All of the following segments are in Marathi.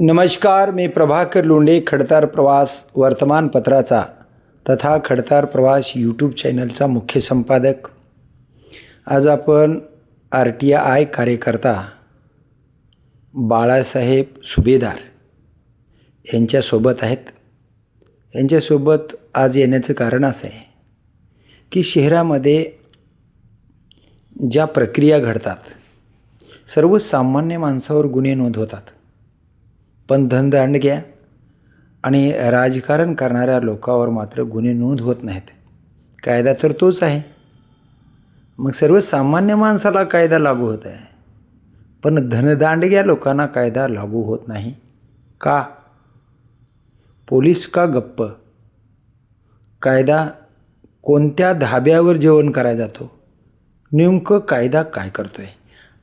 नमस्कार, मी प्रभाकर लोंढे, खडतार प्रवास वर्तमानपत्राचा तथा खडतार प्रवास यूट्यूब चॅनलचा मुख्य संपादक. आज आपण RTI कार्यकर्ता बाळासाहेब सुभेदार यांच्यासोबत आहेत. यांच्यासोबत आज येण्याचं कारण असं आहे की शहरामध्ये ज्या प्रक्रिया घडतात, सर्वसामान्य माणसावर गुन्हे नोंद होतात, पण धनदांडग्या आणि राजकारण करणाऱ्या लोकांवर मात्र गुन्हे नोंद होत नाहीत. कायदा तर तोच आहे, मग सर्वसामान्य माणसाला कायदा लागू होत आहे, पण धनदांडग्या लोकांना कायदा लागू होत नाही का? पोलीस का गप्प? कायदा कोणत्या धाब्यावर जेवण करायला जातो? नेमकं कायदा काय करतोय?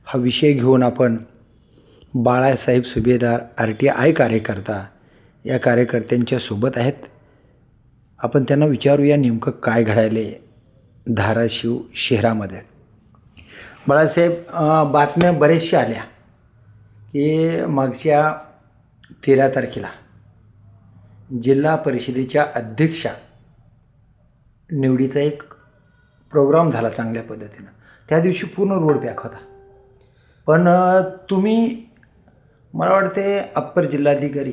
हा विषय घेऊन आपण बाळासाहेब सुभेदार RTI कार्यकर्ता या कार्यकर्त्यांच्या सोबत आहेत. आपण त्यांना विचारूया नेमकं काय घडायले धाराशिव शहरामध्ये. बाळासाहेब, बातम्या बरेचशा आल्या की मागच्या 13 तारखेला जिल्हा परिषदेच्या अध्यक्षा निवडीचा एक प्रोग्राम झाला चांगल्या पद्धतीनं. त्या दिवशी पूर्ण रोड पॅक होता, पण तुम्ही, मला वाटते अप्पर जिल्हाधिकारी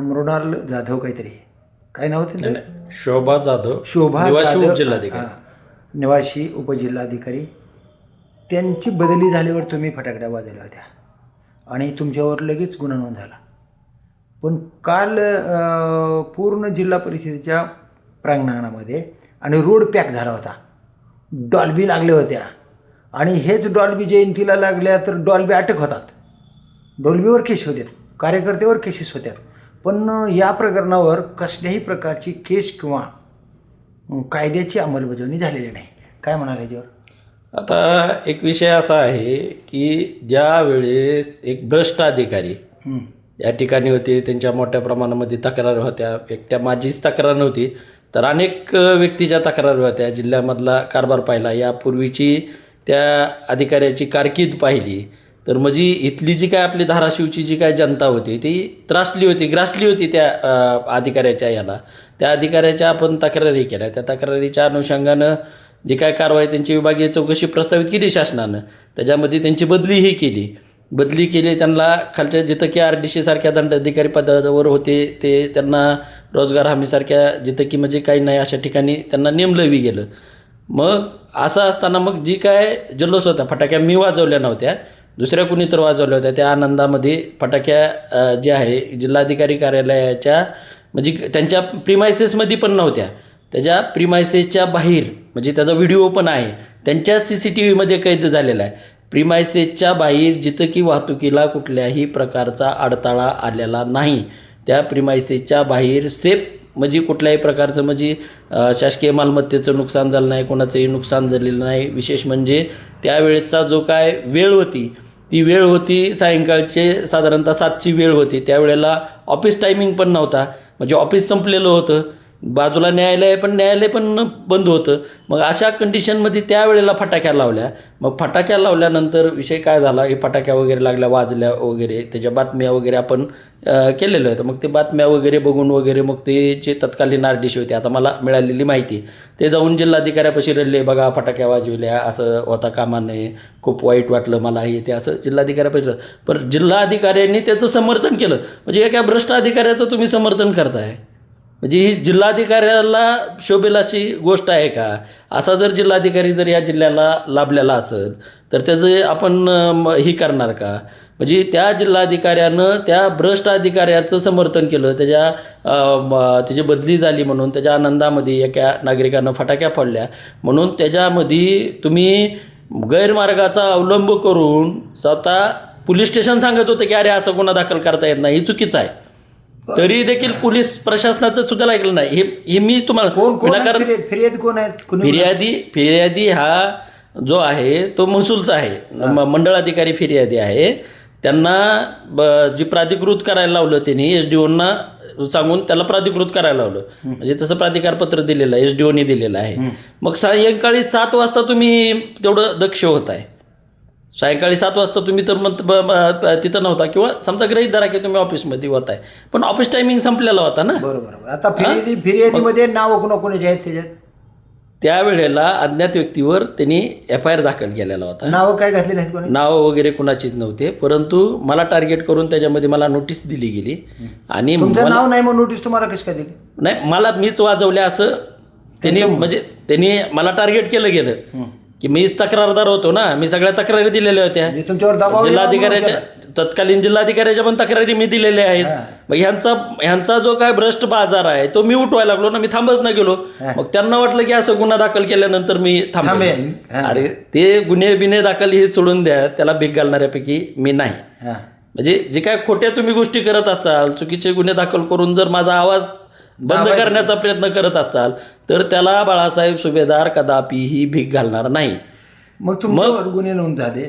मृणाल जाधव, काहीतरी काय नाव होते, शोभा जाधव निवासी उपजिल्हाधिकारी, त्यांची बदली झाल्यावर तुम्ही फटाकड्या वाजवल्या होत्या आणि तुमच्यावर लगेच गुन्हा नोंद झाला. पण काल पूर्ण जिल्हा परिषदेच्या प्रांगणामध्ये आणि रोड पॅक झाला होता, डॉल्बी लागल्या होत्या, आणि हेच डॉल्बी जयंतीला लागल्या तर डॉल्बी अटक होतात, डॉल्बीवर केस होतात, कार्यकर्त्यावर केसेस होत्यात. पण या प्रकरणावर कसल्याही प्रकारची केस किंवा कायद्याची अंमलबजावणी झालेली नाही. काय म्हणाल याच्यावर? आता एक विषय असा आहे की ज्या वेळेस एक भ्रष्ट अधिकारी या ठिकाणी होते, त्यांच्या मोठ्या प्रमाणामध्ये तक्रारी होत्या. एकट्या माझीच तक्रार नव्हती, तर अनेक व्यक्तीच्या तक्रारी होत्या. जिल्ह्यामधला कारभार पाहिला, यापूर्वीची त्या अधिकाऱ्याची कारकीर्द पाहिली, तर म्हणजे इथली जी काय आपली धाराशिवची जी काय जनता होती ती त्रासली होती, ग्रासली होती त्या अधिकाऱ्याच्या याला. त्या अधिकाऱ्याच्या आपण तक्रारी केल्या. त्या तक्रारीच्या अनुषंगानं जी काय कारवाई त्यांची विभागीय चौकशी प्रस्तावित केली शासनानं, त्याच्यामध्ये त्यांची बदलीही केली. त्यांना खालच्या जिथं की RDC सारख्या दंडाधिकारी पदावर होते ते त्यांना रोजगार हमीसारख्या जिथं की म्हणजे काही नाही अशा ठिकाणी त्यांना नेमलंही गेलं. मग असं असताना मग जी काय जल्लोष होता, फटाक्या मी वाजवल्या नव्हत्या, दुसऱ्या कुणी तर वाजवल्या होत्या. त्या आनंदामध्ये फटाक्या जे आहे जिल्हाधिकारी कार्यालयाच्या म्हणजे त्यांच्या प्रिमायसेसमध्ये पण नव्हत्या, त्याच्या प्रिमायसेसच्या बाहेर, म्हणजे त्याचा व्हिडिओ पण आहे, त्यांच्या CCTVमध्ये कैद झालेला आहे. प्रिमायसेसच्या बाहेर जिथं की वाहतुकीला कुठल्याही प्रकारचा अडथळा आलेला नाही. त्या प्रिमायसेसच्या बाहेर सेफ, म्हणजे कुठल्याही प्रकारचं म्हणजे शासकीय मालमत्तेचं नुकसान झालं नाही, कोणाचंही नुकसान झालेलं नाही. विशेष म्हणजे त्यावेळेचा जो काय वेळ होती ती वेळ होती सायंकाळचे साधारणतः 7ची वेळ होती. त्यावेळेला ऑफिस टायमिंग पण नव्हता, म्हणजे ऑफिस संपलेलं होतं, बाजूला न्यायालय पण बंद होतं. मग अशा कंडिशनमध्ये त्यावेळेला फटाक्या लावल्या. मग फटाक्या लावल्यानंतर विषय काय झाला, हे फटाक्या वगैरे लागल्या, वाजल्या वगैरे, त्याच्या बातम्या वगैरे आपण केलेलं होतं. मग ते बातम्या वगैरे बघून वगैरे मग ते जे तत्कालीन RDC होते, आता मला मिळालेली माहिती, ते जाऊन जिल्हाधिकाऱ्यापाशी रडले, बघा फटाक्या वाजविल्या, असं होता कामा नये, खूप वाईट वाटलं मला हे ते, असं जिल्हाधिकाऱ्यापाशी. पण जिल्हाधिकाऱ्यांनी त्याचं समर्थन केलं. म्हणजे एका भ्रष्ट अधिकाऱ्याचं तुम्ही समर्थन करताय, म्हणजे ही जिल्हाधिकाऱ्याला शोभेल अशी गोष्ट आहे का? असा जर जिल्हाधिकारी जर या जिल्ह्याला लाभलेला असेल तर त्याचं आपण ही करणार का? म्हणजे त्या जिल्हाधिकाऱ्यानं त्या भ्रष्ट अधिकाऱ्याचं समर्थन केलं, त्याची बदली झाली म्हणून त्याच्या आनंदामध्ये एका नागरिकानं फटाक्या फोडल्या म्हणून त्याच्यामध्ये तुम्ही गैरमार्गाचा अवलंब करून स्वतः पोलीस स्टेशन सांगत होतं की अरे असं गुन्हा दाखल करता येत नाही, हे चुकीचं आहे. तरी देखील पोलीस प्रशासनाचं सुद्धा ऐकलं नाही. हे मी तुम्हाला फिर्यादी कोण आहेत? फिर्यादी हा जो आहे तो महसूलचा आहे, मंडळ अधिकारी फिर्यादी आहे. त्यांना जी प्राधिकृत करायला लावलं त्यांनी SDOना सांगून त्याला प्राधिकृत करायला लावलं, म्हणजे तसं प्राधिकारपत्र दिलेलं आहे, SDOने दिलेलं आहे. मग सायंकाळी 7 वाजता तुम्ही तेवढं दक्ष होत आहे, सायंकाळी 7 वाजता तुम्ही तर तिथं नव्हता, किंवा समजा गृहीत धरा की तुम्ही ऑफिसमध्ये होताय, पण ऑफिस टायमिंग संपलेला होता ना. बरोबर. आता फिर्यादीमध्ये नाव कोणाकोणाचे आहेत त्याच्यात? त्यावेळेला अज्ञात व्यक्तीवर त्यांनी FIR दाखल केलेला होता. नावं काय घातली नाहीत कोणी? नाव वगैरे कुणाचीच नव्हते, परंतु मला टार्गेट करून त्याच्यामध्ये मला नोटीस दिली गेली. आणि तुमचं नाव नाही मग नोटीस तुम्हाला कशी काय दिली? नाही, मला मीच वाजवल्या असं त्यांनी, म्हणजे त्यांनी मला टार्गेट केलं गेलं की मीच तक्रारदार होतो ना, मी सगळ्या तक्रारी दिलेल्या होत्या. तुमच्यावर दबाव जिल्हाधिकाऱ्याच्या, तत्कालीन जिल्हाधिकाऱ्याच्या पण तक्रारी मी दिलेल्या आहेत. मग ह्यांचा जो काय भ्रष्ट बाजार आहे तो मी उठवायला लागलो ना, मी थांबच न गेलो. मग त्यांना वाटलं की असं गुन्हा दाखल केल्यानंतर मी थांबेन. अरे ते गुन्हे दाखल हे सोडून द्या, त्याला भीक घालणाऱ्यापैकी मी नाही. म्हणजे जे काय खोट्या तुम्ही गोष्टी करत असाल, चुकीचे गुन्हे दाखल करून जर माझा आवाज बंद करण्याचा प्रयत्न करत असाल, तर त्याला बाळासाहेब सुभेदार कदापि ही भीक घालणार नाही. मग तुमच्यावर गुन्हे नोंद झाले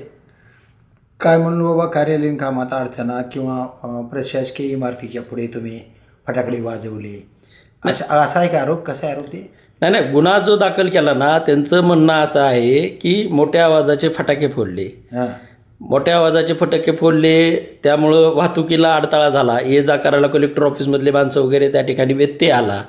काय म्हणून? बाबा कार्यालयीन कामात अडचणा किंवा प्रशासकीय इमारतीच्या पुढे तुम्ही फटाकडे वाजवले, असा आहे का आरोप? कसा आहे आरोप ते? नाही, गुन्हा जो दाखल केला ना, त्यांचं म्हणणं असं आहे की मोठ्या आवाजाचे फटाके फोडले, मोठ्या आवाजाचे फटाके फोडले, त्यामुळं वाहतुकीला अडथळा झाला, ये जा करायला कलेक्टर ऑफिसमधले माणसं वगैरे त्या ठिकाणी व्यत्यय आला,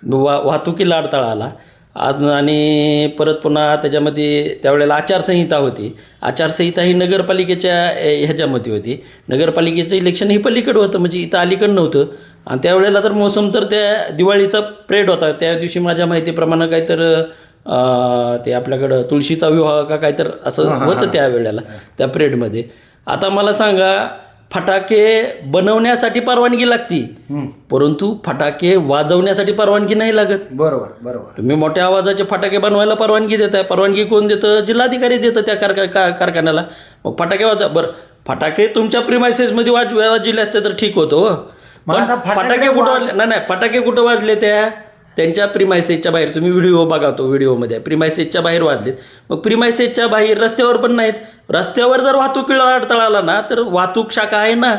वाहतुकीला अडथळा आला. आणि परत पुन्हा त्याच्यामध्ये त्यावेळेला आचारसंहिता होती. आचारसंहिता ही नगरपालिकेच्या ह्याच्यामध्ये होती. नगरपालिकेचं इलेक्शन ही पलीकडं होतं, म्हणजे इथं अलीकडं नव्हतं. आणि त्यावेळेला तर मोसम तर त्या दिवाळीचा प्रेड होता. त्या दिवशी माझ्या माहितीप्रमाणे काय तर ते आपल्याकडं तुळशीचा विवाह का काय तर असं होतं त्यावेळेला त्या प्रेडमध्ये. आता मला सांगा, फटाके बनवण्यासाठी परवानगी लागती, परंतु फटाके वाजवण्यासाठी परवानगी नाही लागत. बरोबर बरोबर. तुम्ही मोठ्या आवाजाचे फटाके बनवायला परवानगी देताय, परवानगी कोण देतं? जिल्हाधिकारी देतं त्या कारखान्याला. मग फटाके बरं, फटाके तुमच्या प्रिमायसेसमध्ये वाजले असते तर ठीक होतं. फटाके कुठं वाजले? नाही, फटाके कुठं वाजले? त्यांच्या प्रिमायसेसच्या बाहेर. तुम्ही व्हिडिओ बघा, तो व्हिडिओमध्ये प्रिमायसेसच्या बाहेर वाजलेत. मग प्रिमायसेसच्या बाहेर रस्त्यावर पण नाहीत. रस्त्यावर जर वाहतुकीला अडथळा आला ना, तर वाहतूक शाखा आहे ना,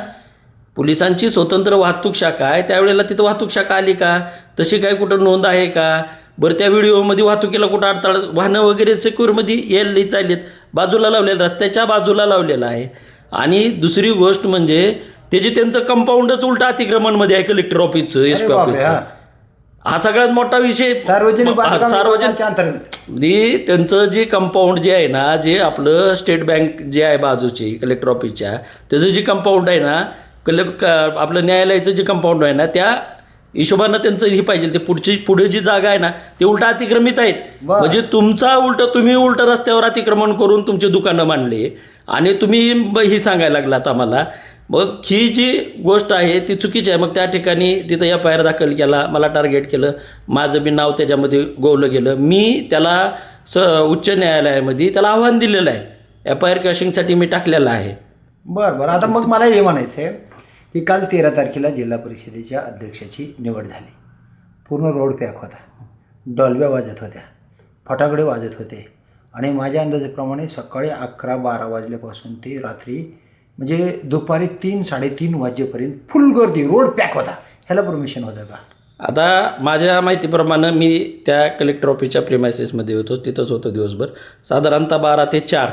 पोलिसांची स्वतंत्र वाहतूक शाखा आहे. त्यावेळेला तिथं वाहतूक शाखा आली का? तशी काय कुठं नोंद आहे का? बरं, त्या व्हिडिओमध्ये वाहतुकीला कुठं अडथळा, वाहनं वगैरे सिक्युअरमध्ये यायला चाललेत, बाजूला लावलेलं, रस्त्याच्या बाजूला लावलेलं आहे. आणि दुसरी गोष्ट म्हणजे त्याची त्यांचं कंपाऊंडच उलटा अतिक्रमणमध्ये आहे, कलेक्टर ऑफिसचं, SP ऑफिसचं. हा सगळ्यात मोठा विषय. सार्वजनिक त्यांचं जे कंपाऊंड जे आहे ना, जे आपलं स्टेट बँक जे आहे बाजूची कलेक्टर ऑफिसच्या, त्याचं जे कंपाऊंड आहे ना, आपलं न्यायालयाचं जे कंपाऊंड आहे ना, त्या हिशोबानं त्यांचं हे पाहिजे. ते पुढे जी जागा आहे ना, ते उलटा अतिक्रमित आहेत. म्हणजे तुम्ही उलट रस्त्यावर अतिक्रमण करून तुमची दुकानं मांडली आणि तुम्ही ही सांगायला लागलात आम्हाला. मग ही जी गोष्ट आहे ती चुकीची आहे. मग त्या ठिकाणी तिथं FIR दाखल केला, मला टार्गेट केलं, माझं बी नाव त्याच्यामध्ये गोवलं गेलं. मी त्याला उच्च न्यायालयामध्ये त्याला आव्हान दिलेलं आहे, FIR कॅशिंगसाठी मी टाकलेलं आहे. बरं. आता मग मला हे म्हणायचं आहे की काल 13 तारखेला जिल्हा परिषदेच्या अध्यक्षाची निवड झाली. पूर्ण रोड पॅक होता, डॉल्ब्या वाजत होत्या, फटाकडे वाजत होते. आणि माझ्या अंदाजाप्रमाणे सकाळी 11-12 वाजल्यापासून ते रात्री म्हणजे दुपारी 3-3:30 वाजेपर्यंत फुल गर्दी, रोड पॅक होता. ह्याला परमिशन होतं का? आता माझ्या माहितीप्रमाणे मी त्या कलेक्टर ऑफिसच्या प्रिमायसेसमध्ये होतो, तिथंच होतो दिवसभर. साधारणतः 12 ते 4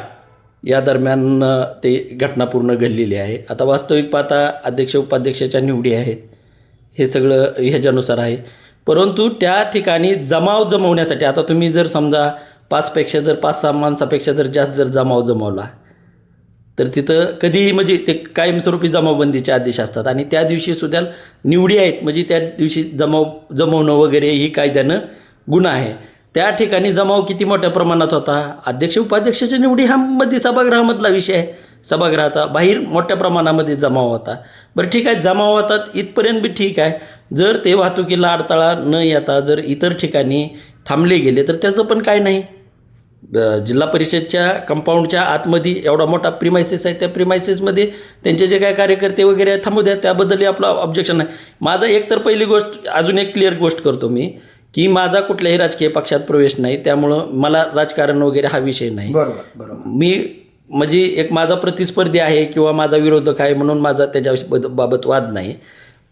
या दरम्यान ते घटना पूर्ण घडलेली आहे. आता वास्तविक पाहता अध्यक्ष उपाध्यक्षाच्या निवडी आहेत, हे सगळं ह्याच्यानुसार आहे. परंतु त्या ठिकाणी जमाव जमवण्यासाठी, आता तुम्ही जर समजा 5-6 माणसापेक्षा जर जास्त जर जमाव जमवला तर तिथं कधीही म्हणजे ते कायमस्वरूपी जमावबंदीचे आदेश असतात. आणि त्या दिवशी सुद्धा निवडी आहेत, म्हणजे त्या दिवशी जमवणं वगैरे ही कायद्यानं गुन्हा आहे. त्या ठिकाणी जमाव किती मोठ्या प्रमाणात होता? अध्यक्ष उपाध्यक्षाच्या निवडी हा मध्ये सभागृहामधला विषय आहे. सभागृहाचा बाहेर मोठ्या प्रमाणामध्ये जमाव होता. बरं ठीक आहे, जमाव होतात इथपर्यंत बी ठीक आहे. जर ते वाहतुकीला अडथळा न येता जर इतर ठिकाणी थांबले गेले तर त्याचं पण काय नाही. जिल्हा परिषदच्या कंपाऊंडच्या आतमध्ये एवढा मोठा प्रिमायसेस आहे, त्या प्रिमायसेसमध्ये त्यांचे जे काय कार्यकर्ते वगैरे थांबू द्या, त्याबद्दलही आपलं ऑब्जेक्शन नाही. माझं एक तर पहिली गोष्ट, अजून एक क्लिअर गोष्ट करतो मी, की माझा कुठल्याही राजकीय पक्षात प्रवेश नाही, त्यामुळं मला राजकारण वगैरे हा विषय नाही. बरोबर. मी म्हणजे एक माझा प्रतिस्पर्धी आहे किंवा माझा विरोधक आहे म्हणून माझा त्याच्या बाबत वाद नाही.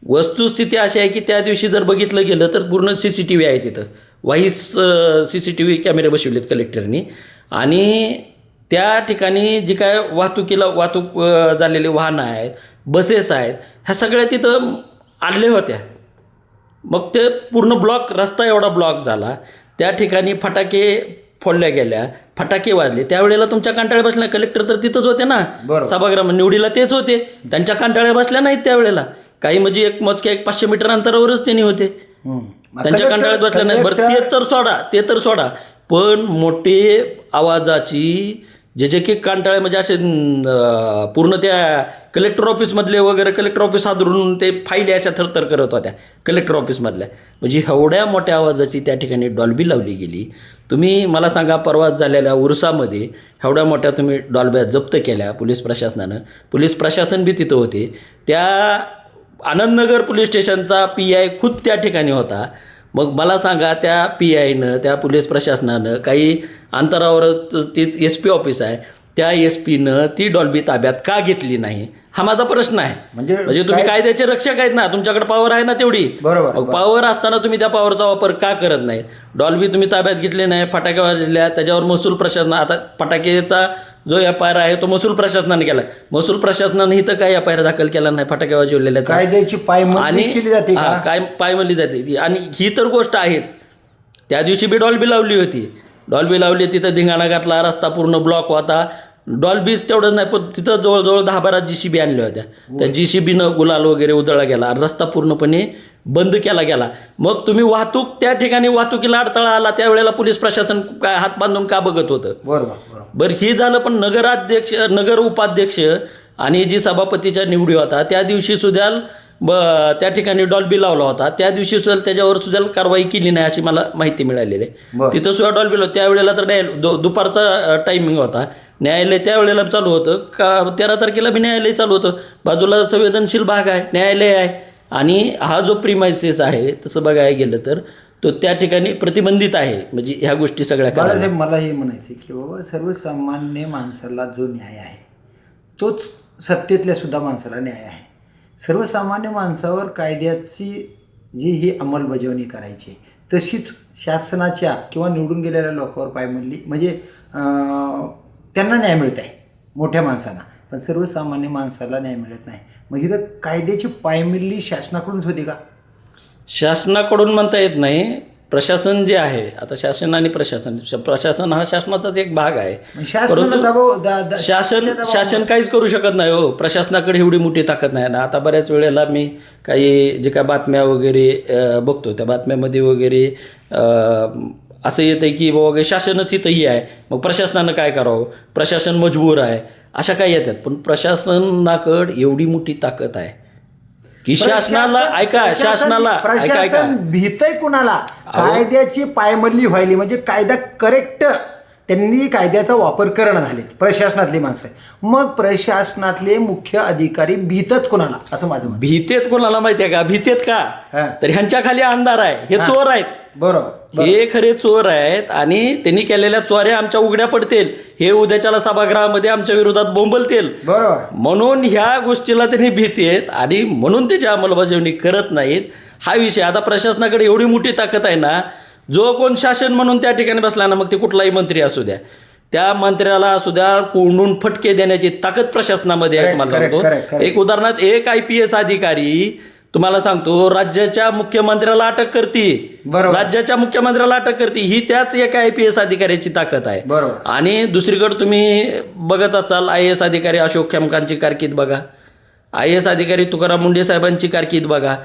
वस्तुस्थिती अशी आहे की त्या दिवशी जर बघितलं गेलं तर पूर्ण CCTV आहे तिथं, वाईस CCTV कॅमेरे बसवलेत कलेक्टरनी. आणि त्या ठिकाणी जी काय वाहतूक झालेली वाहनं आहेत, बसेस आहेत, ह्या सगळ्या तिथं आणल्या होत्या. मग ते पूर्ण रस्ता एवढा ब्लॉक झाला. त्या ठिकाणी फटाके फोडल्या गेल्या, फटाके वाजले. त्यावेळेला तुमच्या कांटाळ्या बसल्या. कलेक्टर तर तिथंच होते ना, सभागृह निवडीला तेच होते. त्यांच्या कांटाळ्या बसल्या नाहीत त्यावेळेला. काही म्हणजे एक मोजक्या 500 मीटर अंतरावरच त्यांनी होते. त्यांच्या कांटाळ्यात बसल्या नाही. बरं ते तर सोडा. पण मोठे आवाजाची जे काही कांटाळे म्हणजे असे पूर्ण त्या कलेक्टर ऑफिसमधले वगैरे, कलेक्टर ऑफिस हादरून ते फाईली अशा थरथर करत होत्या कलेक्टर ऑफिसमधल्या. म्हणजे एवढ्या मोठ्या आवाजाची त्या ठिकाणी डॉल्बी लावली गेली. तुम्ही मला सांगा, परवाच झालेल्या उरसामध्ये एवढ्या मोठ्या तुम्ही डॉल्ब्या जप्त केल्या पोलीस प्रशासनानं. पोलीस प्रशासन बी तिथं होते. त्या आनंदनगर पोलीस स्टेशनचा PI खुद त्या ठिकाणी होता. मग मला सांगा, त्या PIनं, त्या पोलीस प्रशासनानं काही अंतरावरच तीच SP ऑफिस आहे, त्या SPनं ती डॉल्बी ताब्यात का घेतली नाही, हा माझा प्रश्न आहे. म्हणजे तुम्ही कायद्याचे रक्षक आहेत ना, तुमच्याकडे पॉवर आहे ना तेवढी. बरोबर. पॉवर असताना तुम्ही त्या पॉवरचा वापर का करत नाही? डॉल्बी तुम्ही ताब्यात घेतली नाही, फटाके वाजलेल्या, त्याच्यावर महसूल प्रशासन, आता फटाकेचा जो FIR आहे तो महसूल प्रशासनाने केला. महसूल प्रशासनाने इथं काय FIR दाखल केला नाही फटाके वाजवलेल्या. कायद्याची पायमल्ली केली जाते का? काय पायमल्ली जाते. आणि ही तर गोष्ट आहेच. त्या दिवशी बी डॉल्बी लावली होती. डॉल्बी लावली, तिथं धिंगाणा घातला, रस्ता पूर्ण ब्लॉक होता. डॉल्बीच तेवढंच नाही, पण तिथं जवळजवळ 10-12 GCB आणल्या होत्या. त्या GCBनं गुलाल वगैरे उधळला गेला आणि रस्ता पूर्णपणे बंद केला गेला. मग तुम्ही वाहतूक, त्या ठिकाणी वाहतुकीला अडथळा आला, त्यावेळेला पोलीस प्रशासन काय हात बांधून का बघत होतं? बरं, हे झालं. पण नगर उपाध्यक्ष आणि जी सभापतीच्या निवडी होता त्या दिवशी सुद्धा त्या ठिकाणी डॉल्बी लावला होता. त्या दिवशी सुद्धा त्याच्यावर सुद्धा कारवाई केली नाही अशी मला माहिती मिळालेली आहे. तिथं सुद्धा डॉल्बी लावला. त्यावेळेला तर दुपारचा टायमिंग होता. न्यायालय त्यावेळेला चालू होतं का? 13 तारखेला बी न्यायालय चालू होतं. बाजूला संवेदनशील भाग आहे, न्यायालय आहे. आणि हा जो प्रिमायसेस आहे तसं बघायला गेलं तर तो त्या ठिकाणी प्रतिबंधित आहे. म्हणजे ह्या गोष्टी सगळ्या करायला. मला हे म्हणायचं की बाबा, सर्वसामान्य माणसाला जो न्याय आहे तोच सत्तेतल्या सुद्धा माणसाला न्याय आहे. सर्वसामान्य माणसावर कायद्याची जी ही अंमलबजावणी करायची, तशीच शासनाच्या किंवा निवडून गेलेल्या लोकांवर पायमल्ली, म्हणजे त्यांना न्याय मिळत आहे मोठ्या माणसांना, पण सर्वसामान्य माणसाला न्याय मिळत नाही. मग इथं कायद्याची पायमल्ली शासनाकडूनच होती का? शासनाकडून म्हणता येत नाही. प्रशासन जे आहे, आता शासन आणि प्रशासन हा शासनाचाच एक भाग आहे. शासन काहीच करू शकत नाही हो. प्रशासनाकडे एवढी मोठी ताकद नाही ना. आता बऱ्याच वेळेला मी काही जे काय बातम्या वगैरे बघतो, त्या बातम्यामध्ये वगैरे असं येतं आहे की बाबा शासनच इथंही आहे, मग प्रशासनानं काय करावं, प्रशासन मजबूर आहे, अशा काय येतात. पण प्रशासनाकडे एवढी मोठी ताकद आहे की शासनाला प्रशासन भीतय कुणाला? कायद्याची पायमल्ली व्हायली म्हणजे कायदा करेक्ट त्यांनी कायद्याचा वापर करणं झाले प्रशासनातली माणसं. मग प्रशासनातले मुख्य अधिकारी भीतच कुणाला, असं माझं मत. भीतेत कोणाला माहिती आहे का? भीतेत का? तर ह्यांच्या खाली अंधार आहे. हे चोर आहेत. बरोबर, हे खरे चोर आहेत आणि त्यांनी केलेल्या चोऱ्या आमच्या उघड्या पडतील. हे उद्याच्याला सभागृहामध्ये आमच्या विरोधात बोंबलतील. बरोबर. म्हणून ह्या गोष्टीला त्यांनी भीती आहेत आणि म्हणून त्याची अंमलबजावणी करत नाहीत. हा विषय. आता प्रशासनाकडे एवढी मोठी ताकद आहे ना, जो कोण शासन म्हणून त्या ठिकाणी बसला ना, मग ते कुठलाही मंत्री असू द्या, त्या मंत्र्याला सुद्धा कोंडून फटके देण्याची ताकद प्रशासनामध्ये आहे. तुम्हाला सांगतो एक उदाहरणार्थ, एक IPS अधिकारी तुम्हाला सांगतो राज्याच्या मुख्यमंत्र्याला अटक करते. राज्याच्या मुख्यमंत्र्याला अटक करते. ही त्याच एका IPS अधिकाऱ्याची ताकद आहे. आणि दुसरीकडे तुम्ही बघत असाल, IAS अधिकारी अशोक खेमकांची कारकीर्द बघा, IAS अधिकारी तुकाराम मुंडे साहेबांची कारकीर्द बघा,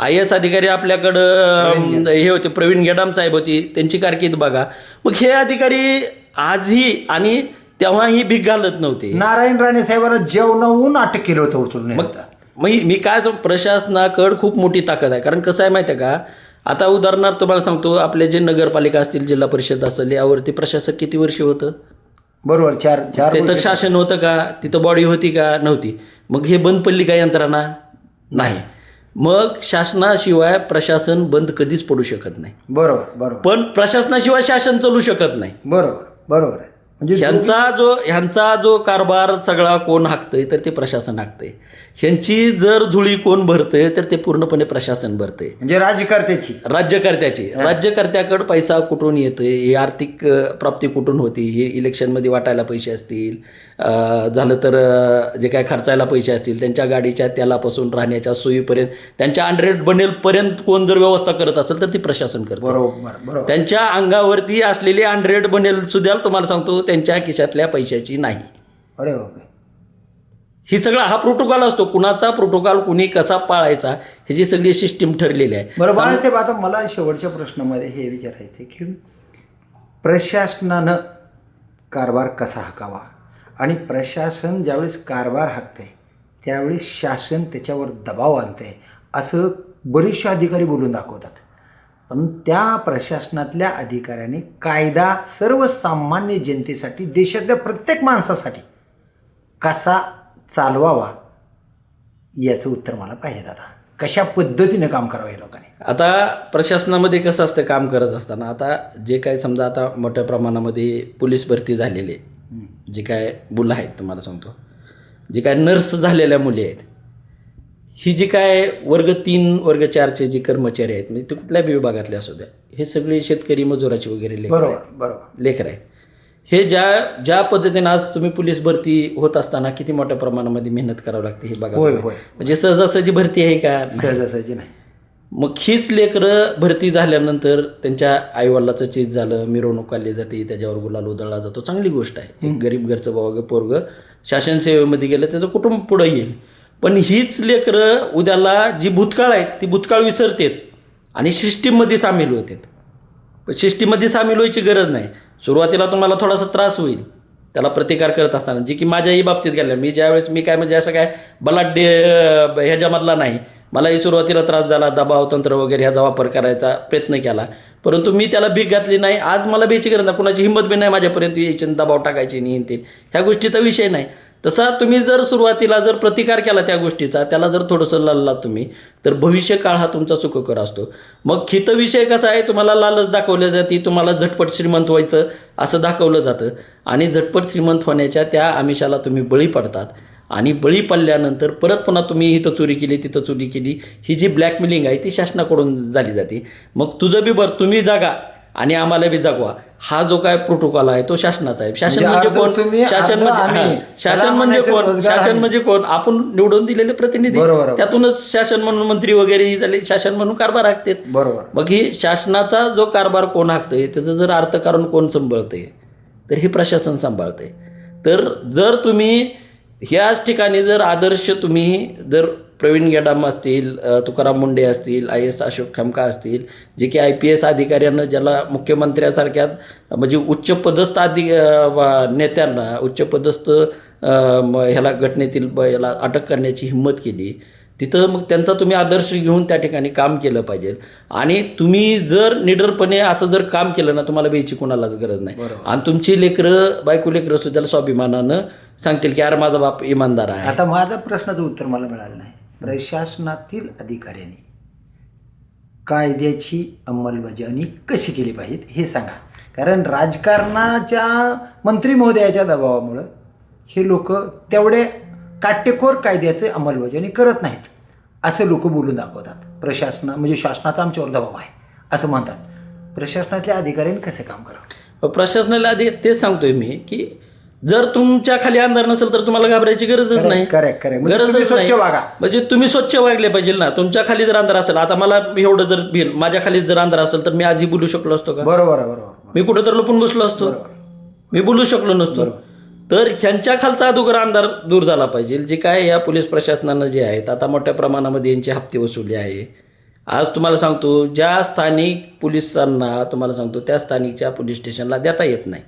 IAS अधिकारी आपल्याकडं हे होते प्रवीण गेडाम साहेब होती, त्यांची कारकीर्द बघा. मग हे अधिकारी आजही आणि तेव्हाही भीक घालत नव्हते. नारायण राणे साहेबांना जेवणाहून अटक केलं होतं उचलून. मग मी काय प्रशासनाकडे खूप मोठी ताकद आहे. कारण कसं आहे माहिती आहे का? आता उदाहरणार्थ तुम्हाला सांगतो, आपले जे नगरपालिका असतील, जिल्हा परिषद असेल, यावरती प्रशासक किती वर्ष होतं? बरोबर, 4 तिथं शासन होतं का? तिथं बॉडी होती का? नव्हती. मग हे बंद पडली का यंत्रणा? नाही. मग शासनाशिवाय प्रशासन बंद कधीच पडू शकत नाही. बरोबर. पण प्रशासनाशिवाय शासन चालू शकत नाही. बरोबर आहे. म्हणजे ह्यांचा जो कारभार सगळा कोण हाकतंय तर ते प्रशासन हाकतंय. ह्यांची जर झुळी कोण भरतंय तर ते पूर्णपणे प्रशासन भरतंय. म्हणजे राज्यकर्त्याची राज्यकर्त्याकडे पैसा कुठून येतोय, ही आर्थिक प्राप्ती कुठून होती, हे इलेक्शनमध्ये वाटायला पैसे असतील, झालं तर जे काय खर्चायला पैसे असतील, त्यांच्या गाडीच्या तेलापासून राहण्याच्या सोयीपर्यंत, त्यांच्या अनरेट बनेलपर्यंत कोण जर व्यवस्था करत असेल तर ती प्रशासन करतं. बरोबर. त्यांच्या अंगावरती असलेली अनरेट बनेल सुद्धा तुम्हाला सांगतो त्यांच्या खिशातल्या पैशाची नाही. अरे बापरे. ही सगळा हा प्रोटोकॉल असतो. कुणाचा प्रोटोकॉल कुणी कसा पाळायचा ह्याची सगळी सिस्टीम ठरलेली आहे. बरं बाळासाहेब, आता मला शेवटच्या प्रश्नामध्ये हे विचारायचं की प्रशासनानं कारभार कसा हाकावा आणि प्रशासन ज्यावेळेस कारभार हाकते त्यावेळेस शासन त्याच्यावर दबाव आणते असं बरेचसे अधिकारी बोलून दाखवतात. पण त्या प्रशासनातल्या अधिकाऱ्यांनी कायदा सर्वसामान्य जनतेसाठी, देशातल्या प्रत्येक माणसासाठी कसा चालवावा याचं उत्तर मला पाहिजे. दादा, कशा पद्धतीने काम करावं या लोकांनी? आता प्रशासनामध्ये कसं असतं काम करत असताना, आता जे काय समजा आता मोठ्या प्रमाणामध्ये पोलीस भरती झालेले जे काय मुलं आहेत, तुम्हाला सांगतो जे काय नर्स झालेल्या मुली आहेत, ही जी काय वर्ग 3 वर्ग 4चे जे कर्मचारी आहेत, म्हणजे ते कुठल्याही विभागातले असू द्या, हे सगळे शेतकरी मजुराचे वगैरे लेकर आहेत. हे ज्या पद्धतीने आज तुम्ही पोलीस भरती होत असताना किती मोठ्या प्रमाणामध्ये मेहनत करावी लागते हे बघा. म्हणजे सहजासहजी भरती आहे का? सहजासहजी नाही. मग हीच लेकरं भरती झाल्यानंतर त्यांच्या आईवडिलाचं चीज झालं, मिरवणूक काढली जाते, त्याच्यावर गुलाल उधळला जातो, चांगली गोष्ट आहे. एक गरीब घरचं बाबा पोरगं शासन सेवेमध्ये गेलं, त्याचं कुटुंब पुढं येईल. पण हीच लेकरं उद्याला जी भूतकाळ आहेत ती भूतकाळ विसरतात आणि सिस्टीममध्ये सामील होतात. पण सिस्टीममध्ये सामील व्हायची गरज नाही. सुरुवातीला तुम्हाला थोडासा त्रास होईल त्याला प्रतिकार करत असताना, जी की माझ्याही बाबतीत गेल्या. मी काय म्हणजे असं काय बलाढ्य ह्याच्यामधला नाही. मलाही सुरुवातीला त्रास झाला, दबाव तंत्र वगैरे ह्याचा वापर करायचा प्रयत्न केला, परंतु मी त्याला भीक घातली नाही. आज मला भीची गरज नाही, कुणाची हिंमत बी नाही माझ्यापर्यंत यायची, दबाव टाकायची नाही ते, ह्या गोष्टीचा विषय नाही. तसा तुम्ही जर सुरुवातीला जर प्रतिकार केला त्या गोष्टीचा, त्याला जर थोडंसं लाललात तुम्ही, तर भविष्य काळ हा तुमचा सुखकर असतो. मग हित विषय कसा आहे, तुम्हाला लालच दाखवलं जाते, तुम्हाला झटपट श्रीमंत व्हायचं असं दाखवलं जातं आणि झटपट श्रीमंत होण्याच्या त्या आमिषाला तुम्ही बळी पडतात आणि बळी पडल्यानंतर परत पुन्हा तुम्ही इथं चोरी केली तिथं चोरी केली, ही जी ब्लॅकमेलिंग आहे ती शासनाकडून झाली जाते. मग तुझं बी बरं, तुम्ही जागा आणि आम्हाला बी जगवा, हा जो काय प्रोटोकॉल आहे तो शासनाचा आहे. शासन म्हणजे कोण? शासन म्हणजे कोण? आपण निवडून दिलेले प्रतिनिधी, त्यातूनच शासन म्हणून मंत्री वगैरे झाले, शासन म्हणून कारभार हाकतात. बरोबर. मग ही शासनाचा जो कारभार कोण हाकतंय, त्याचं जर अर्थकारण कोण सांभाळतंय, तर हे प्रशासन सांभाळतंय. तर जर तुम्ही ह्याच ठिकाणी जर आदर्श तुम्ही जर प्रवीण गेडाम असतील, तुकाराम मुंडे असतील, IAS अशोक खमका असतील, जे की IPS अधिकाऱ्यांना, ज्याला मुख्यमंत्र्यासारख्या म्हणजे उच्चपदस्थ नेत्यांना, उच्चपदस्थ ह्याला घटनेतील याला अटक करण्याची हिंमत केली, तिथं मग त्यांचा तुम्ही आदर्श घेऊन त्या ठिकाणी काम केलं पाहिजे. आणि तुम्ही जर निडरपणे असं जर काम केलं ना, तुम्हाला बेची कोणालाच गरज नाही. आणि तुमची लेकरं, बायको लेकरं सुद्धा स्वाभिमानानं सांगतील की यार माझा बाप इमानदार आहे. आता माझ्या प्रश्नाचं उत्तर मला मिळालं नाही. प्रशासनातील अधिकाऱ्यांनी कायद्याची अंमलबजावणी कशी केली पाहिजे हे सांगा. कारण राजकारणाच्या मंत्री महोदयाच्या दबावामुळं हे लोक तेवढे काटेकोर कायद्याचे अंमलबजावणी करत नाहीत असं लोक बोलून दाखवतात. म्हणजे शासनाचा आमच्यावर दबाव आहे असं म्हणतात. प्रशासनातल्या अधिकाऱ्यांनी कसे काम करावं? प्रशासनाला तेच सांगतोय मी की जर तुमच्या खाली अंधार नसेल तर तुम्हाला घाबरायची गरजच नाही. गरजच नाही. म्हणजे तुम्ही स्वच्छ वागले पाहिजे ना. तुमच्या खाली जर अंधार असेल, आता मला एवढं जर माझ्या खाली जर अंधार असेल तर मी आजही बोलू शकलो असतो का? बरोबर. मी कुठं तर लपून बसलो असतो, मी बोलू शकलो नसतो. तर ह्यांच्या खालचा अगोदर अंधार दूर झाला पाहिजे. जे काय या पोलीस प्रशासनानं जे आहेत, आता मोठ्या प्रमाणामध्ये यांची हप्ते वसुली आहे. आज तुम्हाला सांगतो, ज्या स्थानिक पोलिसांना तुम्हाला सांगतो त्या स्थानिकच्या पोलीस स्टेशनला देता येत नाही,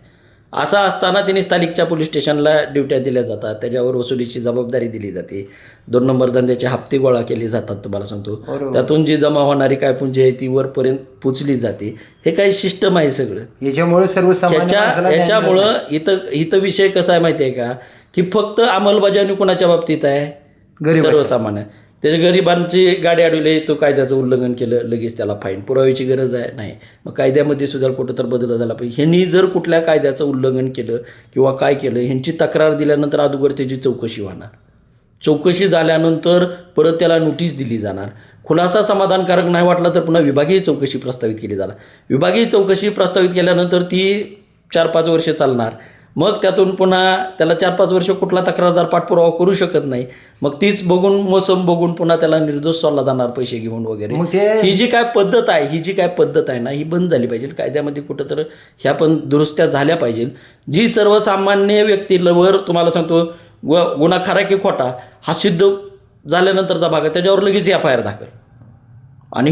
असं असताना त्यांनी स्थानिकच्या पोलीस स्टेशनला ड्युट्या दिल्या जातात, त्याच्यावर वसुलीची जबाबदारी दिली जाते. 2 नंबर धंद्याचे हप्ते गोळा केले जातात. तुम्हाला सांगतो त्यातून जी जमा होणारी काय पुंजी आहे ती वरपर्यंत पोचली जाते. हे काही सिस्टम आहे सगळं. याच्यामुळे याच्यामुळं इथं विषय कसा आहे माहिती आहे का, की फक्त अंमलबजावणी कोणाच्या बाबतीत आहे? सर्वसामान्य. त्याच्या गरिबांची गाडी अडवली, तो कायद्याचं उल्लंघन केलं, लगेच त्याला फाईन. पुराव्याची गरज आहे नाही. मग कायद्यामध्ये सुद्धा कुठं तर बदल झाला पाहिजे. ह्यांनी जर कुठल्या कायद्याचं उल्लंघन केलं किंवा काय केलं, ह्यांची तक्रार दिल्यानंतर अगोदर त्याची चौकशी होणार. चौकशी झाल्यानंतर परत त्याला नोटीस दिली जाणार. खुलासा समाधानकारक नाही वाटला तर पुन्हा विभागीय चौकशी प्रस्तावित केली जाणार. विभागीय चौकशी प्रस्तावित केल्यानंतर ती 4-5 वर्षे चालणार. मग त्यातून पुन्हा त्याला 4-5 वर्ष कुठला तक्रारदार पाठपुरावा करू शकत नाही. मग तीच बघून मोसम बघून पुन्हा त्याला निर्दोष सोडला जाणार पैसे घेऊन वगैरे. ही जी काय पद्धत आहे ना, ही बंद झाली पाहिजे. कायद्यामध्ये कुठं तर ह्या पण दुरुस्त्या झाल्या पाहिजे. जी सर्वसामान्य व्यक्तीवर तुम्हाला सांगतो गुन्हा खरा की खोटा हा सिद्ध झाल्यानंतरचा भाग आहे, त्याच्यावर लगेच FIR दाखल. आणि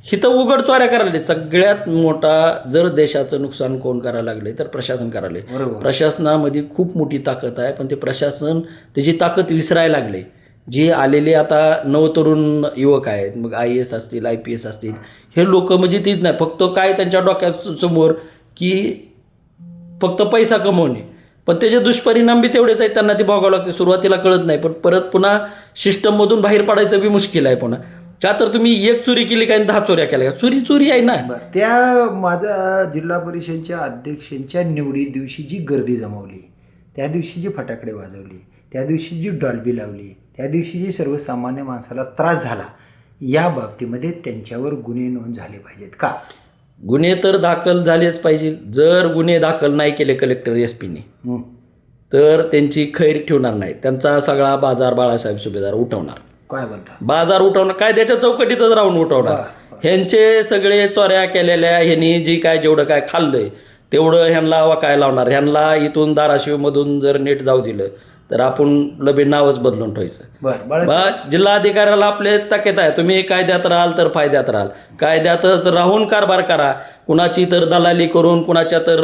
हिथं उघड चोऱ्या करायला. सगळ्यात मोठा जर देशाचं नुकसान कोण करायला लागले तर प्रशासन करायला. प्रशासनामध्ये खूप मोठी ताकद आहे, पण ते प्रशासन त्याची ताकद विसरायला लागले. जे आलेले आता नवतरुण युवक आहेत, मग IAS असतील, IPS असतील, हे लोक म्हणजे तीच नाही, फक्त काय त्यांच्या डोक्यासमोर की फक्त पैसा कमवणे. पण त्याचे दुष्परिणाम बी तेवढेच आहेत, त्यांना ते भोगावं लागते. सुरुवातीला कळत नाही, पण परत पुन्हा सिस्टममधून बाहेर पडायचं बी मुश्किल आहे. पुन्हा का तर तुम्ही 1 चोरी केली काय 10 चोऱ्या केल्या का? चोरी आहे ना. त्या माझ्या जिल्हा परिषदेच्या अध्यक्षांच्या निवडी दिवशी जी गर्दी जमवली, त्या दिवशी जी फटाकडे वाजवली, त्या दिवशी जी डॉल्बी लावली, त्या दिवशी जी सर्वसामान्य माणसाला त्रास झाला, या बाबतीमध्ये त्यांच्यावर गुन्हे नोंद झाले पाहिजेत का? गुन्हे तर दाखल झालेच पाहिजे. जर गुन्हे दाखल नाही केले कलेक्टर SP ने तर त्यांची खैर ठेवणार नाही. त्यांचा सगळा बाजार बाळासाहेब सुभेदार उठवणार. काय बोलता? बाजार उठवणार, कायद्याच्या चौकटीतच राहून उठवणार. ह्यांचे सगळे चोऱ्या केलेल्या, ह्यांनी जी काय जेवढं काय खाल्लंय तेवढं ह्यांना वाकाय लावणार. ह्यांना इथून धाराशिवमधून जर नीट जाऊ दिलं तर आपण लबे नावच बदलून ठेवायचं. जिल्हाधिकाऱ्याला आपले ताकद आहे, तुम्ही कायद्यात राहाल तर फायद्यात राहाल. कायद्यातच राहून कारभार करा. कुणाची तर दलाली करून कुणाच्या तर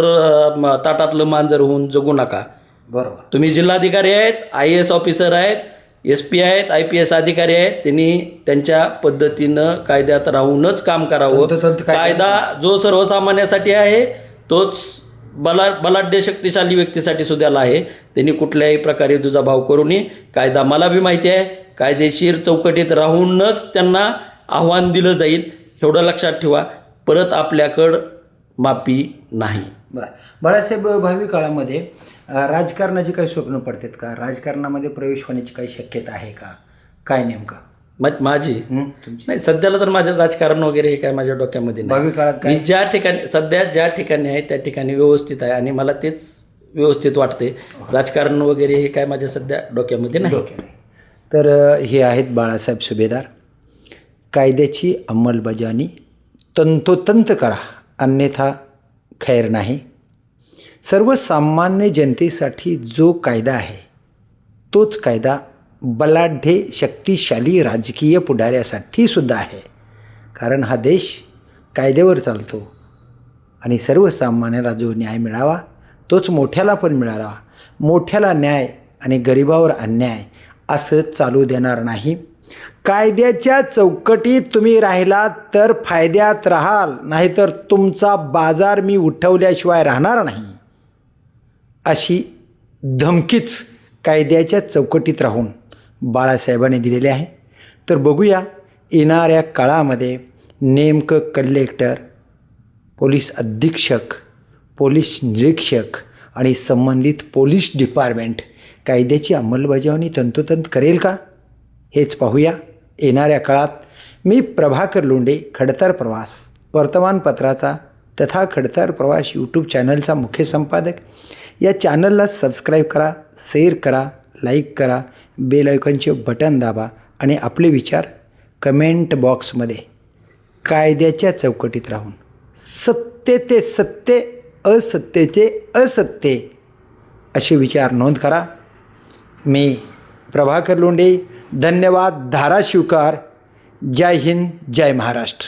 ताटातलं मांजर होऊन जगू नका. बरोबर. तुम्ही जिल्हाधिकारी आहेत, IAS ऑफिसर आहेत, SP आहेत, IPS अधिकारी आहेत, त्यांनी त्यांच्या पद्धतीनं कायद्यात राहूनच काम करावं. कायदा जो सर्वसामान्यासाठी आहे तोच बलाढ्य शक्तिशाली व्यक्तीसाठी सुद्धा आहे. त्यांनी कुठल्याही प्रकारे दुजाभाव करू नये. कायदा मला बी माहिती आहे, कायदेशीर चौकटीत राहूनच त्यांना आव्हान दिलं जाईल. एवढं लक्षात ठेवा. परत आपल्याकडं माफी नाही. बाळासाहेब, भावी काळामध्ये राजकारणाची काही स्वप्न पडतात का? राजकारणामध्ये प्रवेश होण्याची काही शक्यता आहे का? काय नेमकं? माझी नाही, सध्याला तर माझं राजकारण वगैरे हे काय माझ्या डोक्यामध्ये नाही. भावी काळात मी ज्या ठिकाणी आहे त्या ठिकाणी व्यवस्थित आहे आणि मला तेच व्यवस्थित वाटते. राजकारण वगैरे हे काय माझ्या सध्या डोक्यामध्ये नाही. तर हे आहेत बाळासाहेब सुभेदार. कायद्याची अंमलबजावणी तंतोतंत करा, अन्यथा खैर नाही. सर्वसामान्य जनतेसाठी जो कायदा आहे तोच कायदा बलाढ्य शक्तिशाली राजकीय पुढाऱ्यासाठी सुद्धा आहे. कारण हा देश कायद्यावर चालतो आणि सर्वसामान्याला जो न्याय मिळावा तोच मोठ्याला पण मिळावा. मोठ्याला न्याय आणि गरिबावर अन्याय असं चालू देणार नाही. कायद्याच्या चौकटीत तुम्ही राहिलात तर फायद्यात राहाल, नाहीतर तुमचा बाजार मी उठवल्याशिवाय राहणार नाही, अशी धमकीच कायद्याच्या चौकटीत राहून बाळासाहेबांनी दिलेली आहे. तर बघूया येणाऱ्या काळामध्ये नेमकं कलेक्टर, पोलीस अधीक्षक, पोलीस निरीक्षक आणि संबंधित पोलीस डिपार्टमेंट कायद्याची अंमलबजावणी तंतोतंत करेल का, हेच पाहूया येणाऱ्या काळात. मी प्रभाकर लोंढे, खडतर प्रवास वर्तमानपत्राचा तथा खडतर प्रवास यूट्यूब चॅनलचा मुख्य संपादक. या चॅनलला सबस्क्राईब करा, शेअर करा, लाईक करा, बेल आयकॉनचे बटन दाबा आणि आपले विचार कमेंट बॉक्समध्ये कायद्याच्या चौकटीत राहून सत्य ते सत्य, असत्य असत्य असे विचार नोंद करा. मी प्रभाकर लोंढे, धन्यवाद. धाराशिवकर. जय हिंद, जय महाराष्ट्र.